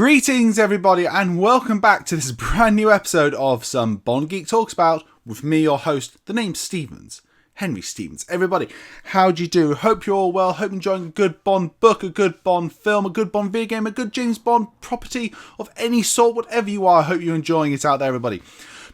Greetings everybody and welcome back to this brand new episode of Some Bond Geek Talks About with me, your host, the name's Stevens. Henry Stevens. Everybody, how'd you do? Hope you're all well. Hope you're enjoying a good Bond book, a good Bond film, a good Bond video game, a good James Bond property of any sort, whatever you are. I hope you're enjoying it out there, everybody.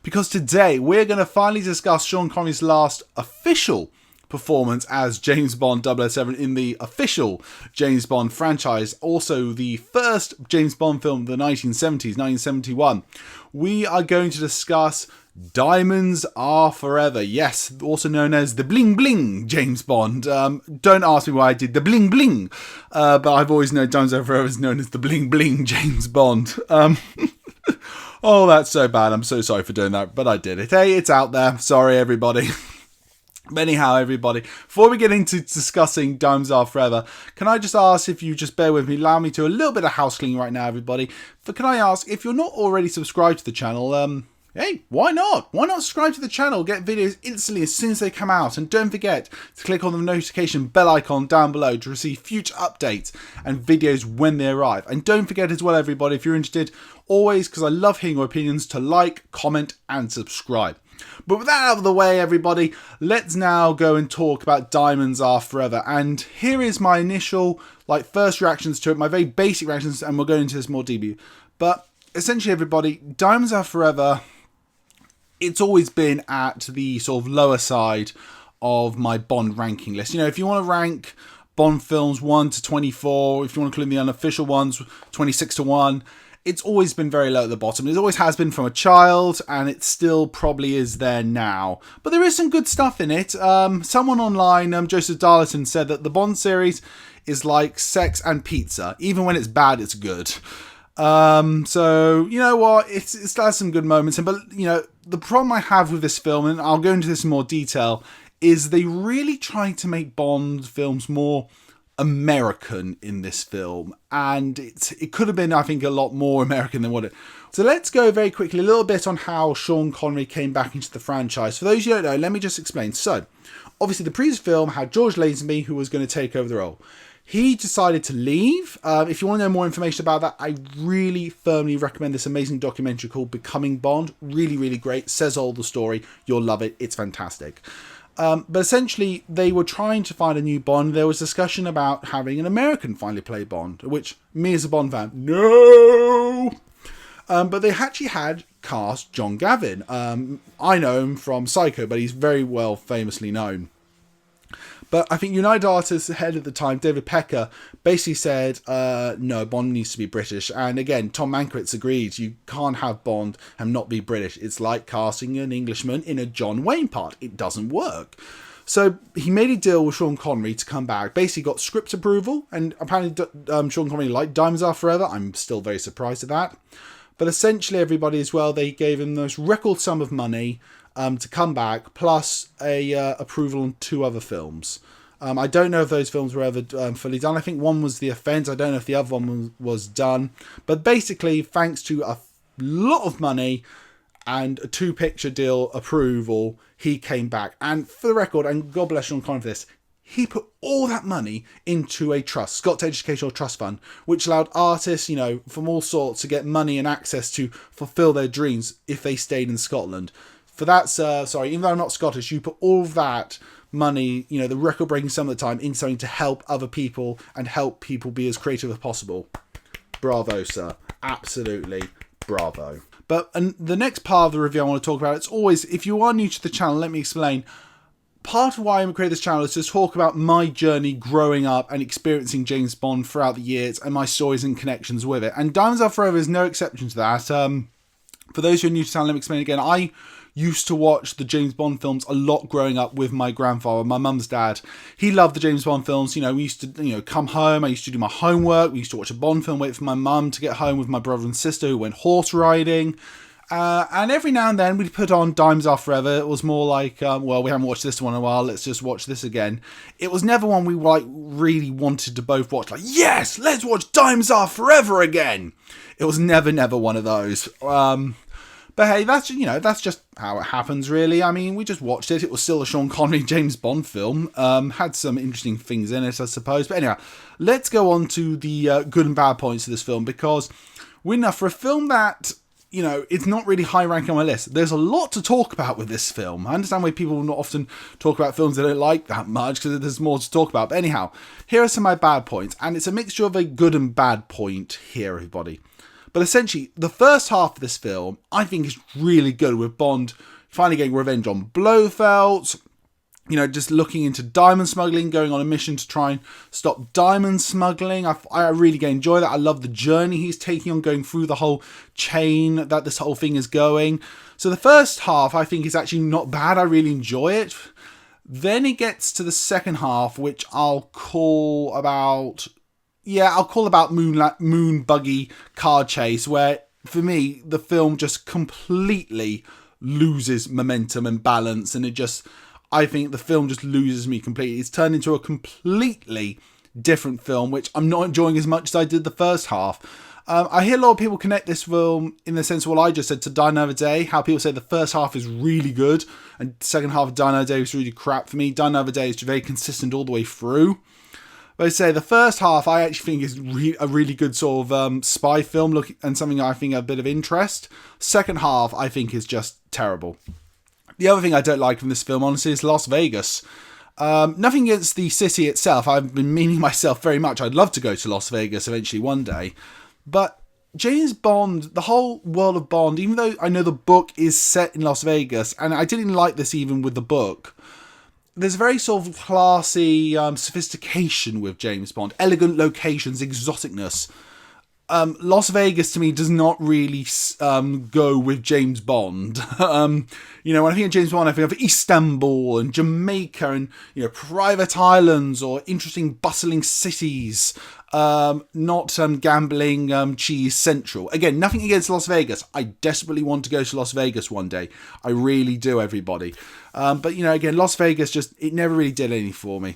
Because today we're going to finally discuss Sean Connery's last official performance as James Bond 007 in the official James Bond franchise. Also the first James Bond film of the 1970s, 1971. We are going to discuss Diamonds Are Forever. Yes, also known as the Bling Bling James Bond. Don't ask me why I did the Bling Bling, but I've always known Diamonds Are Forever is known as the Bling Bling James Bond. Oh, that's so bad. I'm so sorry for doing that, but I did it. Hey, it's out there. Sorry, everybody. But anyhow, everybody, before we get into discussing Diamonds Are Forever, can I just ask if you just bear with me, allow me to a little bit of house cleaning right now, everybody. But can I ask, if you're not already subscribed to the channel, hey, why not? Why not subscribe to the channel? Get videos instantly as soon as they come out. And don't forget to click on the notification bell icon down below to receive future updates and videos when they arrive. And don't forget as well, everybody, if you're interested, always, because I love hearing your opinions, to like, comment and subscribe. But with that out of the way, everybody, let's now go and talk about Diamonds Are Forever. And here is my initial, first reactions to it, my very basic reactions, and we'll go into this more deeply. But essentially, everybody, Diamonds Are Forever, it's always been at the sort of lower side of my Bond ranking list. You know, if you want to rank Bond films 1 to 24, if you want to include the unofficial ones, 26 to 1, it's always been very low at the bottom. It always has been from a child, and it still probably is there now. But there is some good stuff in it. Someone online, Joseph Darlington, said that the Bond series is like sex and pizza. Even when it's bad, it's good. So, you know what? It has some good moments. But, you know, the problem I have with this film, and I'll go into this in more detail, is they really try to make Bond films more American in this film, and it could have been, I think, a lot more American than what it. So let's go very quickly a little bit on how Sean Connery came back into the franchise. For those who don't know, let me just explain. So obviously the previous film had George Lazenby, who was going to take over the role. He decided to leave. If you want to know more information about that, I really firmly recommend this amazing documentary called Becoming Bond. Really, really great. Says all the story. You'll love it. It's fantastic. But essentially, they were trying to find a new Bond. There was discussion about having an American finally play Bond, which, me as a Bond fan, no! But they actually had cast John Gavin. I know him from Psycho, but he's very well famously known. But I think United Artists head at the time, David Pecker, basically said, no, Bond needs to be British. And again, Tom Mankiewicz agreed. You can't have Bond and not be British. It's like casting an Englishman in a John Wayne part. It doesn't work. So he made a deal with Sean Connery to come back. Basically got script approval. And apparently Sean Connery liked Diamonds Are Forever. I'm still very surprised at that. But essentially everybody as well, they gave him this record sum of money to come back, plus a approval on 2 other films. I don't know if those films were ever fully done. I think one was The Offence. I don't know if the other one was done. But basically, thanks to a lot of money and a 2-picture deal approval, he came back. And for the record, and God bless Sean Connery for this, he put all that money into a trust, Scott Educational Trust Fund, which allowed artists, you know, from all sorts to get money and access to fulfill their dreams if they stayed in Scotland. For that, sorry, even though I'm not Scottish, you put all of that money, you know, the record-breaking sum of the time, into something to help other people and help people be as creative as possible. Bravo, sir. Absolutely bravo. But the next part of the review I want to talk about, it's always, if you are new to the channel, let me explain. Part of why I created this channel is to talk about my journey growing up and experiencing James Bond throughout the years and my stories and connections with it. And Diamonds Are Forever is no exception to that. For those who are new to the channel, let me explain again. I used to watch the James Bond films a lot growing up with my grandfather, my mum's dad. He loved the James Bond films. You know, we used to, you know, come home. I used to do my homework. We used to watch a Bond film, wait for my mum to get home with my brother and sister who went horse riding. And every now and then we'd put on Diamonds Are Forever. It was more like, well, we haven't watched this one in a while. Let's just watch this again. It was never one we really wanted to both watch. Like, yes, let's watch Diamonds Are Forever again. It was never one of those. But hey, that's just how it happens, really. I mean, we just watched it. It was still a Sean Connery James Bond film. Had some interesting things in it, I suppose. But anyway, let's go on to the good and bad points of this film, because enough for a film that, you know, it's not really high ranking on my list. There's a lot to talk about with this film. I understand why people not often talk about films they don't like that much, because there's more to talk about. But anyhow, here are some of my bad points. And it's a mixture of a good and bad point here, everybody. But essentially, the first half of this film, I think, is really good, with Bond finally getting revenge on Blofeld. You know, just looking into diamond smuggling, going on a mission to try and stop diamond smuggling. I really enjoy that. I love the journey he's taking on, going through the whole chain that this whole thing is going. So the first half, I think, is actually not bad. I really enjoy it. Then it gets to the second half, which I'll call about moon buggy car chase, where, for me, the film just completely loses momentum and balance, and I think the film just loses me completely. It's turned into a completely different film, which I'm not enjoying as much as I did the first half. I hear a lot of people connect this film, in the sense of what I just said, to Die Another Day. How people say the first half is really good and the second half of Die Another Day was really crap. For me, Die Another Day is very consistent all the way through. But I say the first half, I actually think is a really good sort of spy film, and something I think a bit of interest. Second half, I think, is just terrible. The other thing I don't like from this film, honestly, is Las Vegas. Nothing against the city itself. I've been meaning myself very much. I'd love to go to Las Vegas eventually one day. But James Bond, the whole world of Bond, even though I know the book is set in Las Vegas, and I didn't like this even with the book, there's a very sort of classy sophistication with James Bond. Elegant locations, exoticness. Las Vegas to me does not really go with James Bond. You know, when I think of James Bond, I think of Istanbul and Jamaica and, you know, private islands or interesting bustling cities. Not gambling cheese central. Again, nothing against Las Vegas. I desperately want to go to Las Vegas one day. I really do, everybody. But, you know, again, Las Vegas it never really did anything for me.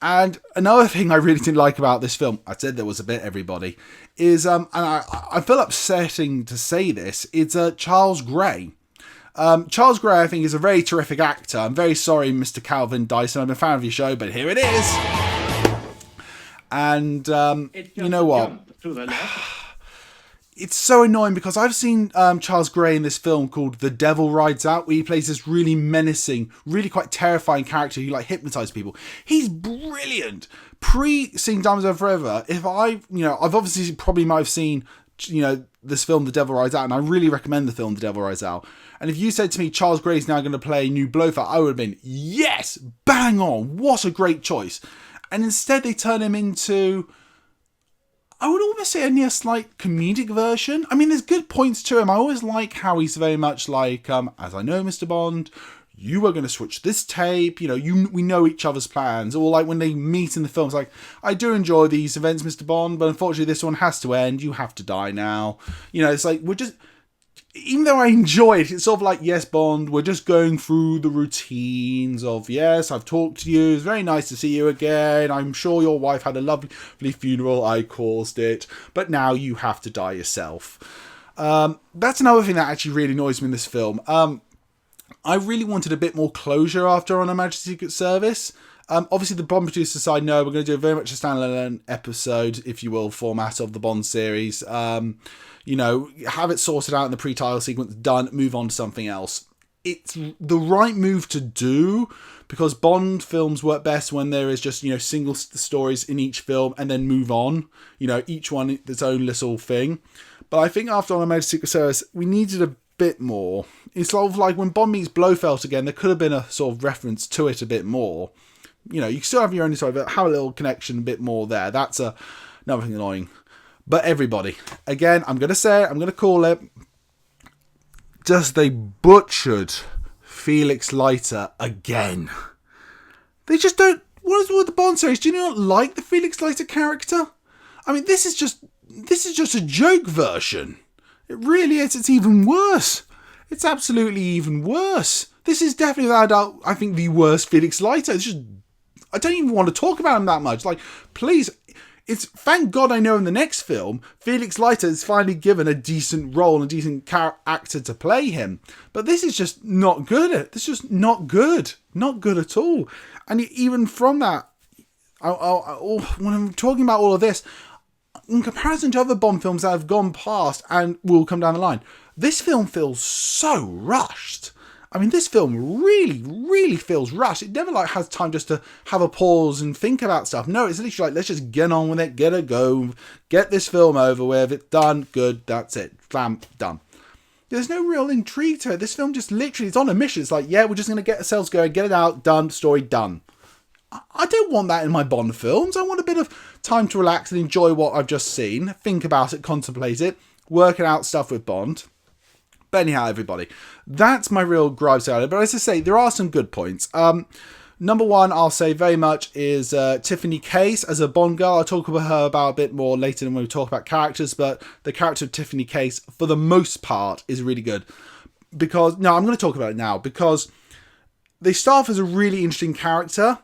And another thing I really didn't like about this film, I said there was a bit, everybody, is, and I feel upsetting to say this, it's Charles Gray. Charles Gray, I think, is a very terrific actor. I'm very sorry, Mr. Calvin Dyson. I'm a fan of your show, but here it is. And you know what? It's so annoying because I've seen Charles Gray in this film called The Devil Rides Out, where he plays this really menacing, really quite terrifying character who like hypnotizes people. He's brilliant. Pre-seeing Diamonds Are Forever, I've obviously probably might have seen, you know, this film The Devil Rides Out, and I really recommend the film The Devil Rides Out. And if you said to me Charles Gray's now going to play new Blofeld, I would have been, yes, bang on, what a great choice. And instead they turn him into, I would almost say, only a slight comedic version. I mean, there's good points to him. I always like how he's very much like, as I know, Mr. Bond, you are going to switch this tape. You know, we know each other's plans. Or like when they meet in the films, like, I do enjoy these events, Mr. Bond, but unfortunately this one has to end. You have to die now. You know, it's like, even though I enjoy it, it's sort of like, yes, Bond, we're just going through the routines of, yes, I've talked to you, it's very nice to see you again, I'm sure your wife had a lovely funeral, I caused it, but now you have to die yourself. That's another thing that actually really annoys me in this film. I really wanted a bit more closure after On Her Majesty's Secret Service. Obviously, the Bond producers decide, no, we're going to do very much a standalone episode, if you will, format of the Bond series. You know, have it sorted out in the pre-title sequence, done, move on to something else. It's the right move to do, because Bond films work best when there is just, you know, single stories in each film and then move on. You know, each one its own little thing. But I think after On Her Majesty's Secret Service, we needed a bit more. It's sort of like when Bond meets Blofeld again, there could have been a sort of reference to it a bit more. You know, you still have your own story, but have a little connection a bit more there. That's another thing annoying. But everybody, again, I'm going to say it, I'm going to call it, just they butchered Felix Leiter again. They just don't, what is with the Bond series? Do you not like the Felix Leiter character? I mean, this is just a joke version. It really is. It's even worse. It's absolutely even worse. This is definitely, without a doubt, I think, the worst Felix Leiter. It's just, I don't even want to talk about him that much. Like, please, it's, thank God I know in the next film, Felix Leiter is finally given a decent role and a decent actor to play him. But this is just not good. This is just not good. Not good at all. And even from that, when I'm talking about all of this, in comparison to other Bond films that have gone past and will come down the line, this film feels so rushed. I mean, this film really, really feels rushed. It never has time just to have a pause and think about stuff. No, it's literally let's just get on with it, get a go, get this film over with, it's done, good, that's it, bam, done. There's no real intrigue to it. This film just literally is on a mission. It's we're just going to get ourselves going, get it out, done, story done. I don't want that in my Bond films. I want a bit of time to relax and enjoy what I've just seen, think about it, contemplate it, working out stuff with Bond. But anyhow, everybody, that's my real gripes about it. But as I say, there are some good points. Number one, I'll say very much is Tiffany Case as a Bond girl. I'll talk about her a bit more later when we talk about characters. But the character of Tiffany Case, for the most part, is really good. I'm going to talk about it now. Because they start off as a really interesting character.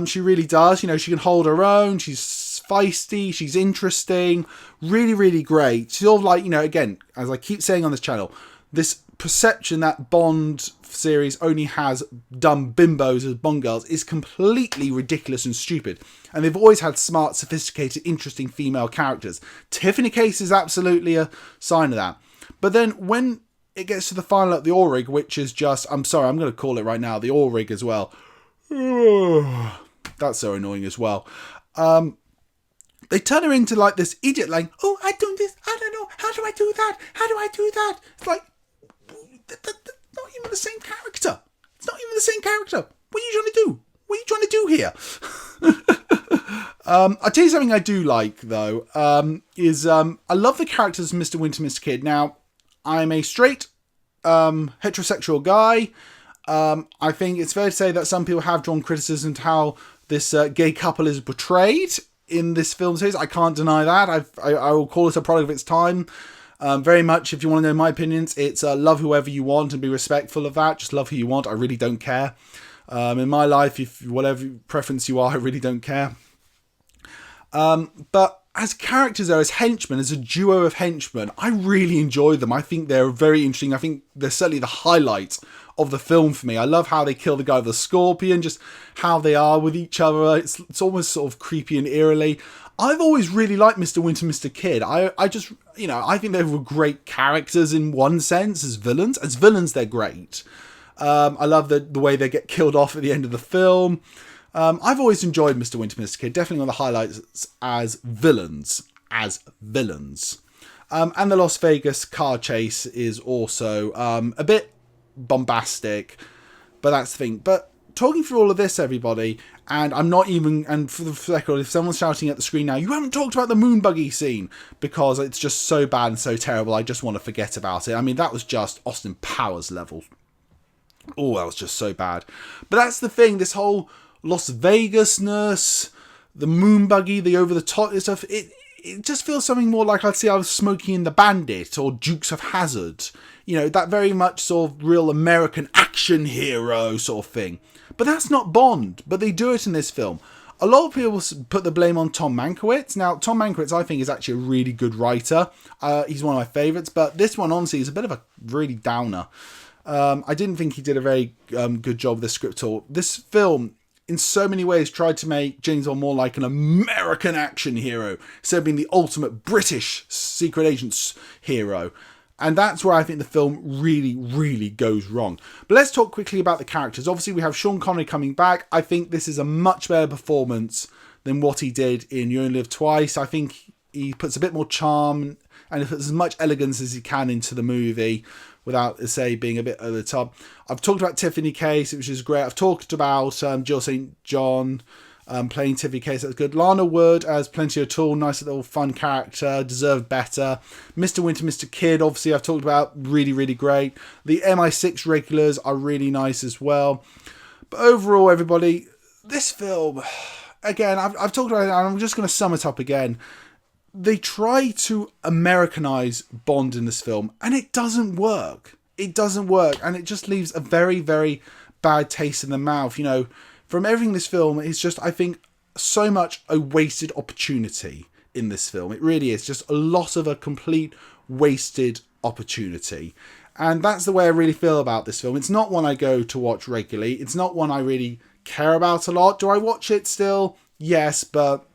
She really does. She can hold her own. She's feisty. She's interesting. Really, really great. Sort of again, as I keep saying on this channel, this perception that Bond series only has dumb bimbos as Bond girls is completely ridiculous and stupid. And they've always had smart, sophisticated, interesting female characters. Tiffany Case is absolutely a sign of that. But then when it gets to the final at the oil rig, which is just, I'm sorry, I'm going to call it right now, the oil rig as well. That's so annoying as well. They turn her into this idiot, oh, I do this, I don't know, how do I do that? How do I do that? It's not even the same character. It's not even the same character. What are you trying to do? What are you trying to do here? I'll tell you something I do like, though, is I love the characters of Mr. Winter, Mr. Kidd. Now, I'm a straight heterosexual guy. I think it's fair to say that some people have drawn criticism to how this gay couple is portrayed in this film series. I can't deny that. I will call it a product of its time. Very much, if you want to know my opinions, it's love whoever you want and be respectful of that. Just love who you want. I really don't care. In my life, if whatever preference you are, I really don't care. But as characters, though, as henchmen, as a duo of henchmen, I really enjoy them. I think they're very interesting. I think they're certainly the highlight of the film for me. I love how they kill the guy with the scorpion, just how they are with each other. It's almost sort of creepy and eerily. I've always really liked Mr. Winter, Mr. Kidd. I just, I think they were great characters in one sense as villains. As villains, they're great. I love the way they get killed off at the end of the film. I've always enjoyed Mr. Winter, Mr. Kidd. Definitely one of the highlights as villains. And the Las Vegas car chase is also a bit bombastic, but that's the thing. But talking through all of this, everybody, and I'm not even, and for the record, if someone's shouting at the screen now, you haven't talked about the moon buggy scene, because it's just so bad and so terrible, I just want to forget about it. I mean, that was just Austin Powers level. Oh, that was just so bad. But that's the thing, this whole Las Vegas-ness, the moon buggy, the over-the-top stuff, it just feels something more like I'd say I was Smokey and the Bandit or Dukes of Hazzard. That very much sort of real American action hero sort of thing. But that's not Bond, but they do it in this film. A lot of people put the blame on Tom Mankiewicz. Now, Tom Mankiewicz, I think, is actually a really good writer. He's one of my favourites, but this one, honestly, is a bit of a really downer. I didn't think he did a very good job with the script at all. This film, in so many ways, tried to make James Bond more like an American action hero, instead of being the ultimate British secret agent's hero. And that's where I think the film really, really goes wrong. But let's talk quickly about the characters. Obviously, we have Sean Connery coming back. I think this is a much better performance than what he did in You Only Live Twice. I think he puts a bit more charm and he puts as much elegance as he can into the movie without, say, being a bit over the top. I've talked about Tiffany Case, which is great. I've talked about Jill St. John playing Tiffany Case. That's good. Lana Wood as Plenty O'Toole, nice little fun character, deserved better. Mr. Winter, Mr. Kidd, obviously I've talked about, really, really great. The MI6 regulars are really nice as well. But overall, everybody, this film, again, I've talked about it, and I'm just going to sum it up again. They try to Americanize Bond in this film, and it doesn't work. It doesn't work, and it just leaves a very, very bad taste in the mouth. From everything in this film, it's just, I think, so much a wasted opportunity in this film. It really is just a lot of a complete wasted opportunity. And that's the way I really feel about this film. It's not one I go to watch regularly. It's not one I really care about a lot. Do I watch it still? Yes, but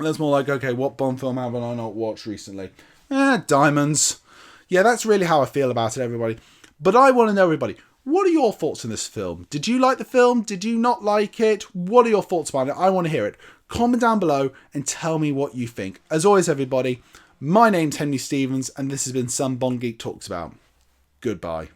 And that's more like, okay, what Bond film have I not watched recently? Diamonds. Yeah, that's really how I feel about it, everybody. But I want to know, everybody, what are your thoughts on this film? Did you like the film? Did you not like it? What are your thoughts about it? I want to hear it. Comment down below and tell me what you think. As always, everybody, my name's Henry Stevens, and this has been Some Bond Geek Talks About. Goodbye.